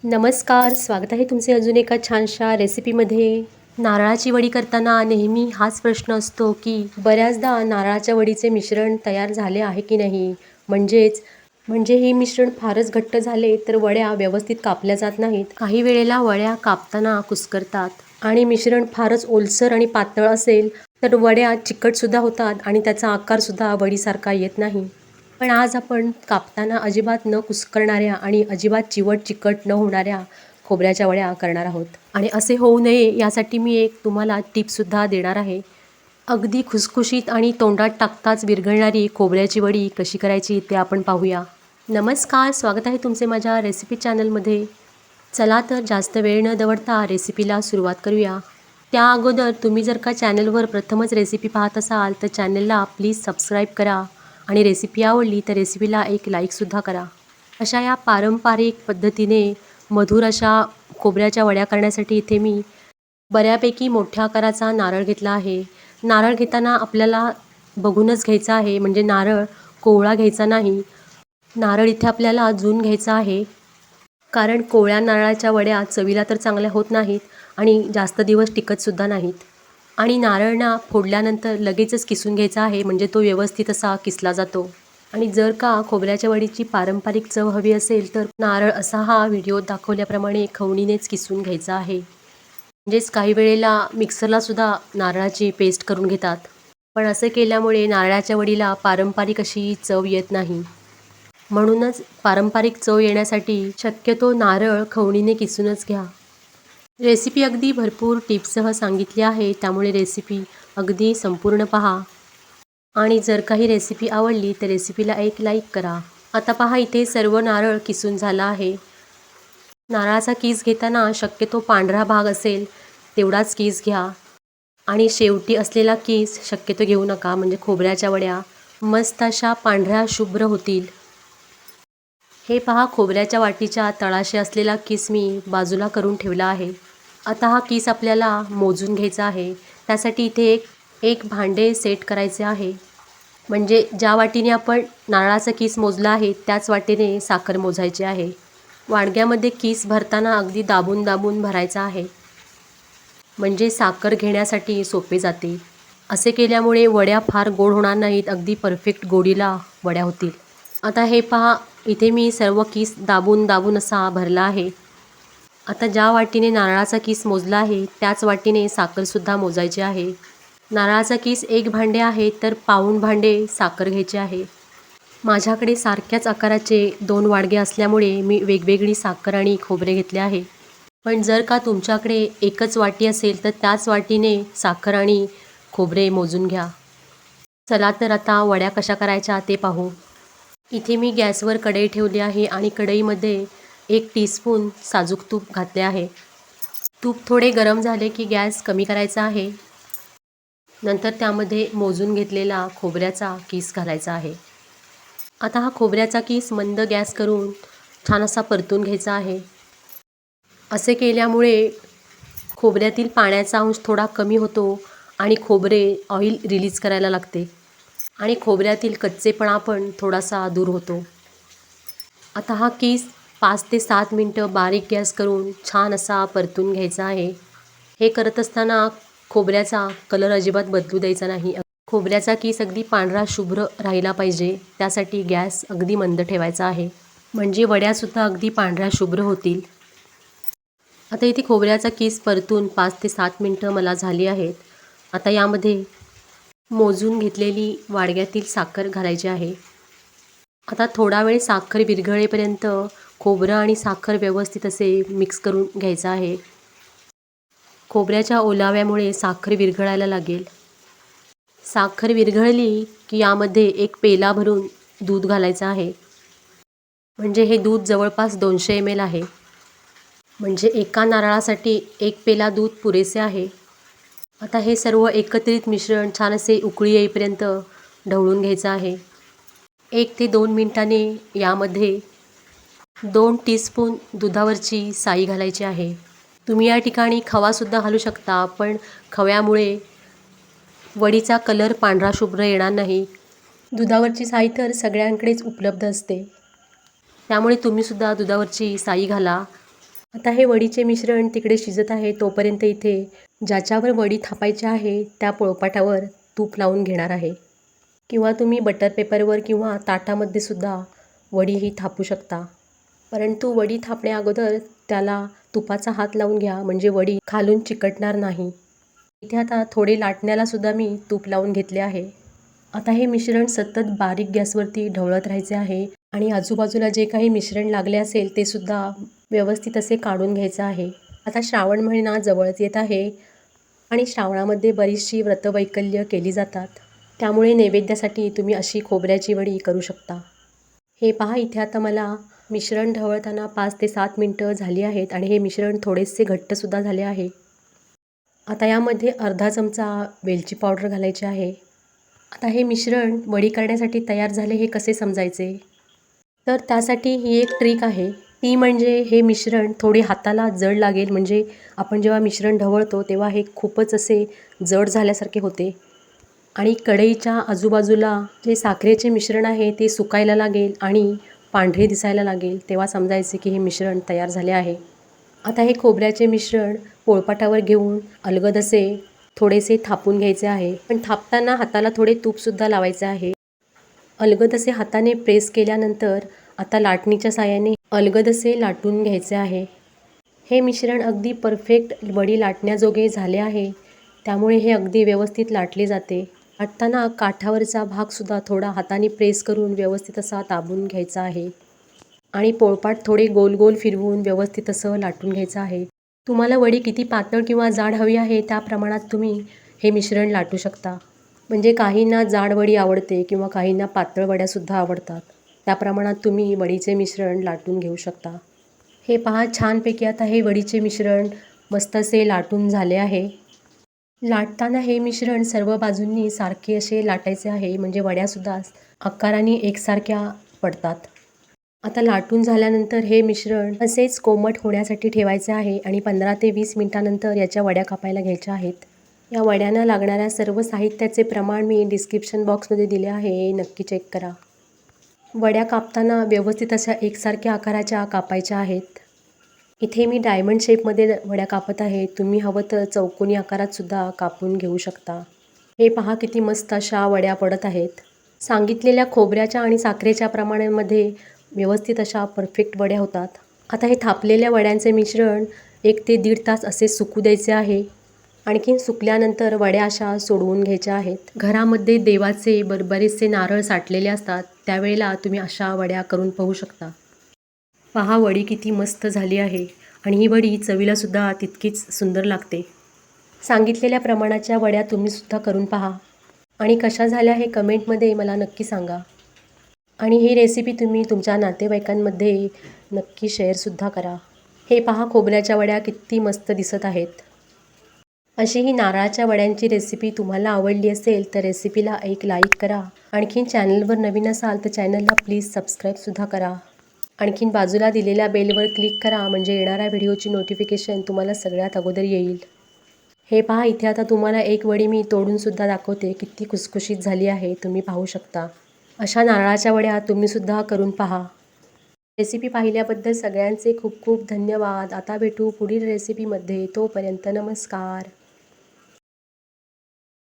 नमस्कार, स्वागत आहे तुमचे अजून एका छानशा रेसिपीमध्ये. नारळाची वडी करताना नेहमी हाच प्रश्न असतो की बऱ्याचदा नारळाच्या वडीचे मिश्रण तयार झाले आहे की नाही. म्हणजे हे मिश्रण फारच घट्ट झाले तर वड्या व्यवस्थित कापल्या जात नाहीत. काही वेळेला वड्या कापताना कुस्करतात आणि मिश्रण फारच ओलसर आणि पातळ असेल तर वड्या चिकटसुद्धा होतात आणि त्याचा आकारसुद्धा वडीसारखा येत नाही. पण आज आपण कापताना अजिबात न कुस्करणाऱ्या आणि अजिबात चिवट चिकट न होणाऱ्या खोबऱ्याच्या वड्या करणार आहोत. आणि असे होऊ नये यासाठी मी एक तुम्हाला टिपसुद्धा देणार आहे. अगदी खुसखुशीत आणि तोंडात टाकताच विरघळणारी खोबऱ्याची वडी कशी करायची ते आपण पाहूया. नमस्कार, स्वागत आहे तुमचे माझ्या रेसिपी चॅनलमध्ये. चला तर जास्त वेळ न दवडता रेसिपीला सुरुवात करूया. त्या अगोदर तुम्ही जर का चॅनलवर प्रथमच रेसिपी पाहत असाल तर चॅनलला प्लीज सबस्क्राईब करा आणि रेसिपी आवडली तर रेसिपीला एक लाईकसुद्धा करा. अशा या पारंपरिक पद्धतीने मधुर अशा खोबऱ्याच्या वड्या करण्यासाठी इथे मी बऱ्यापैकी मोठ्या आकाराचा नारळ घेतला आहे. नारळ घेताना आपल्याला बघूनच घ्यायचा आहे, म्हणजे नारळ कोवळा घ्यायचा नाही. नारळ इथे आपल्याला जून घ्यायचा आहे, कारण कोवळ्या नारळाच्या वड्या चवीला तर चांगल्या होत नाहीत आणि जास्त दिवस टिकतसुद्धा नाहीत. आणि नारळ फोडल्यानंतर लगेचच किसून घ्यायचा आहे, म्हणजे तो व्यवस्थित असा किसला जातो. आणि जर का खोबऱ्याच्या वडीची पारंपरिक चव हवी असेल तर नारळ असा हा व्हिडिओत दाखवल्याप्रमाणे खवणीनेच किसून घ्यायचा आहे. म्हणजेच काही वेळेला मिक्सरलासुद्धा नारळाची पेस्ट करून घेतात, पण असे केल्यामुळे नारळाच्या वडीला पारंपरिक अशी चव येत नाही. म्हणूनच पारंपरिक चव येण्यासाठी शक्यतो नारळ खवणीने किसूनच घ्या. रेसिपी अगदी भरपूर टिप्ससह सांगितली आहे, त्यामुळे रेसिपी अगदी संपूर्ण पहा. आणि जर काही रेसिपी आवडली तर रेसिपीला एक लाईक करा. आता पहा, इथे सर्व नारळ किसून झाला आहे. नारळाचा कीस घेताना शक्यतो पांढरा भाग असेल तेवढाच कीस घ्या आणि शेवटी असलेला कीस शक्यतो घेऊ नका, म्हणजे खोबऱ्याच्या वड्या मस्त अशा पांढऱ्या शुभ्र होतील. हे पहा, खोबऱ्याच्या वाटीच्या तळाशी असलेला कीस मी बाजूला करून ठेवला आहे. आता हा कीस आपल्याला मोजून घ्यायचा आहे. त्यासाठी इथे एक भांडे सेट करायचे आहे. म्हणजे ज्या वाटीने आपण नारळाचा कीस मोजला आहे त्याच वाटीने साखर मोजायची आहे. वाडग्यामध्ये कीस भरताना अगदी दाबून दाबून भरायचा आहे, म्हणजे साखर घेण्यासाठी सोपे जाते. असे केल्यामुळे वड्या फार गोड होणार नाहीत, अगदी परफेक्ट गोडीला वड्या होतील. आता हे पहा, इथे मी सर्व कीस दाबून दाबून असा भरला आहे. आता ज्या वाटीने नारळाचा कीस मोजला आहे त्याच वाटीने साखरसुद्धा मोजायची आहे. नारळाचा कीस 1 भांडे आहे तर पाऊण भांडे साखर घ्यायची आहे. माझ्याकडे सारख्याच आकाराचे 2 वाडगे असल्यामुळे मी वेगवेगळी साखर आणि खोबरे घेतले आहे. पण जर का तुमच्याकडे एकच वाटी असेल तर त्याच वाटीने साखर आणि खोबरे मोजून घ्या. चला तर आता वड्या कशा करायच्या ते पाहू. इथे मी गॅसवर कढई ठेवली आहे आणि कढईमध्ये 1 टीस्पून साजूक तूप घातले आहे. तूप थोडे गरम झाले की गॅस कमी करायचा आहे. नंतर त्यामध्ये मोजून घेतलेला खोबऱ्याचा कीस घालायचा आहे. आता हा खोबऱ्याचा कीस मंद गॅस करून छान असा परतून घ्यायचा आहे. असे केल्यामुळे खोबऱ्यातील पाण्याचा अंश थोडा कमी होतो आणि खोबरे ऑइल रिलीज करायला लागते आणि खोबऱ्यातील कच्चेपणा पण थोडासा दूर होतो. आता हा कीस 5 ते 7 मिनटं बारीक गॅस करून छान असा परतून घ्यायचा आहे. हे करत असताना खोबऱ्याचा कलर अजिबात बदलू द्यायचा नाही. खोबऱ्याचा कीस अगदी पांढरा शुभ्र राहिला पाहिजे, त्यासाठी गॅस अगदी मंद ठेवायचा आहे, म्हणजे वड्यासुद्धा अगदी पांढऱ्या शुभ्र होतील. आता इथे खोबऱ्याचा कीस परतून 5 ते 7 मिनटं मला झाली आहेत. आता यामध्ये मोजून घेतलेली वाडग्यातील साखर घालायची आहे. आता थोडा वेळ साखर विरघळेपर्यंत खोबरं आणि साखर व्यवस्थित असे मिक्स करून घ्यायचं आहे. खोबऱ्याच्या ओलाव्यामुळे साखर विरघळायला लागेल. साखर विरघळली की यामध्ये 1 पेला भरून दूध घालायचं आहे. म्हणजे हे दूध जवळपास 200 ml आहे. म्हणजे एका नारळासाठी 1 पेला दूध पुरेसे आहे. आता हे सर्व एकत्रित मिश्रण छान असे उकळी येईपर्यंत ढवळून घ्यायचं आहे. 1 ते 2 मिनिटांनी यामध्ये 2 टीस्पून दुधावरची साई घालायची आहे. तुम्ही या ठिकाणी खवासुद्धा घालू शकता, पण खव्यामुळे वडीचा कलर पांढरा शुभ्र येणार नाही. दुधावरची साई तर सगळ्यांकडेच उपलब्ध असते, त्यामुळे तुम्हीसुद्धा दुधावरची साई घाला. आता हे वडीचे मिश्रण तिकडे शिजत आहे तोपर्यंत इथे ज्याच्यावर वडी थापायची आहे त्या पोळपाटावर तूप लावून घेणार आहे. किंवा तुम्ही बटर पेपरवर किंवा ताटामध्ये सुद्धा वडी ही थापू शकता. परंतु वडी थापण्या अगोदर त्याला तुपाचा हात लावून घ्या, म्हणजे वडी खालून चिकटणार नाही. इथे आता थोडे लाटण्याला सुद्धा मी तूप लावून घेतले आहे. आता हे मिश्रण सतत बारीक गॅसवरती ढवळत राहायचे आहे आणि आजूबाजूला जे काही मिश्रण लागले असेल ते सुद्धा व्यवस्थित असे काढून घ्यायचं आहे. आता श्रावण महिना जवळच येत आहे आणि श्रावणामध्ये बरीचशी व्रतवैकल्य केली जातात. त्यामुळे नैवेद्यासाठी तुम्ही अशी खोबऱ्याची वडी करू शकता. हे पहा, इथे आता मला मिश्रण ढवळताना 5 ते 7 मिनटं झाली आहेत आणि हे मिश्रण थोडेसे घट्टसुद्धा झाले आहे. आता यामध्ये अर्धा चमचा वेलची पावडर घालायची आहे. आता हे मिश्रण वडी करण्यासाठी तयार झाले हे कसे समजायचे? तर त्यासाठी ही एक ट्रिक आहे. ती म्हणजे हे मिश्रण थोडे हाताला जड लागेल, म्हणजे आपण जेव्हा मिश्रण ढवळतो तेव्हा हे खूपच असे जड झाल्यासारखे होते आणि कढईच्या आजूबाजूला जे साखरेचे मिश्रण आहे ते सुकायला लागेल आणि पांढरे दिसायला लागेल, तेव्हा समजायचे की हे मिश्रण तयार झाले आहे. आता हे खोबऱ्याचे मिश्रण पोळपाटावर घेऊन अलगद असे थोडेसे थापून घ्यायचे आहे. पण थापताना हाताला थोडे तूपसुद्धा लावायचे आहे. अलगद असे हाताने प्रेस केल्यानंतर आता लाटणीच्या साहाय्याने अलगद असे लाटून घ्यायचे आहे. हे मिश्रण अगदी परफेक्ट वडी लाटण्याजोगे झाले आहे, त्यामुळे हे अगदी व्यवस्थित लाटले जाते. लाटताना काठावरचा भागसुद्धा थोडा हाताने प्रेस करून व्यवस्थित असा दाबून घ्यायचा आहे आणि पोळपाट थोडे गोल गोल फिरवून व्यवस्थित असं लाटून घ्यायचं आहे. तुम्हाला वडी किती पातळ किंवा जाड हवी आहे त्या प्रमाणात तुम्ही हे मिश्रण लाटू शकता. म्हणजे काहींना जाड वडी आवडते किंवा काहींना पातळ वड्यासुद्धा आवडतात. त्या प्रमाणात तुम्ही वडीचे मिश्रण लाटून घेऊ शकता. हे पहा, छानपैकी आता हे वडीचे मिश्रण मस्त असे लाटून झाले आहे. लाटताना हे मिश्रण सर्व बाजूंनी सारखे असे लाटायचे आहे, म्हणजे वड्यासुद्धा आकाराने एकसारख्या पडतात. आता लाटून झाल्यानंतर हे मिश्रण असेच कोमट होण्यासाठी ठेवायचे आहे आणि 15 ते 20 मिनिटानंतर याच्या वड्या कापायला घ्यायच्या आहेत. या वड्यांना लागणाऱ्या सर्व साहित्याचे प्रमाण मी डिस्क्रिप्शन बॉक्समध्ये दिले आहे, नक्की चेक करा. वड्या कापताना व्यवस्थित अशा एकसारख्या आकाराच्या कापायच्या आहेत. इथे मी डायमंड शेपमध्ये वड्या कापत आहे. तुम्ही हवं तर चौकोनी आकारात सुद्धा कापून घेऊ शकता. हे पहा, किती मस्त अशा वड्या पडत आहेत. सांगितलेल्या खोबऱ्याच्या आणि साखरेच्या प्रमाणामध्ये व्यवस्थित अशा परफेक्ट वड्या होतात. आता हे थापलेल्या वड्यांचे मिश्रण 1 ते 1.5 तास असे सुकू द्यायचे आहे. आणखीन सुकल्यानंतर वड्या अशा सोडवून घ्यायच्या आहेत. घरामध्ये देवाचे बरेचसे नारळ साठलेले असतात, त्यावेळेला तुम्ही अशा वड्या करून पाहू शकता. पहा, वडी किती मस्त झाली आहे आणि ही वडी चवीलासुद्धा तितकीच सुंदर लागते. सांगितलेल्या प्रमाणाच्या वड्या तुम्हीसुद्धा करून पहा आणि कशा झाल्या हे कमेंटमध्ये मला नक्की सांगा. आणि ही रेसिपी तुम्ही तुमच्या नातेवाईकांमध्ये नक्की शेअरसुद्धा करा. हे पहा, खोबऱ्याच्या वड्या किती मस्त दिसत आहेत. अशी ही नारळाच्या वड्यांची रेसिपी तुम्हाला आवडली असेल तर रेसिपीला एक लाईक करा. आणखीन चॅनलवर नवीन असाल तर चॅनलला प्लीज सबस्क्राईबसुद्धा करा. आणखीन बाजूला दिलेल्या बेलवर क्लिक करा, म्हणजे येणाऱ्या व्हिडिओची नोटिफिकेशन तुम्हाला सगळ्यात अगोदर येईल. हे पहा, इथे आता तुम्हाला एक वडी मी तोडूनसुद्धा दाखवते. किती खुसखुशीत झाली आहे, तुम्ही पाहू शकता. अशा नारळाच्या वड्या तुम्हीसुद्धा करून पहा. रेसिपी पाहिल्याबद्दल सगळ्यांचे खूप खूप धन्यवाद. आता भेटू पुढील रेसिपीमध्ये. तोपर्यंत नमस्कार.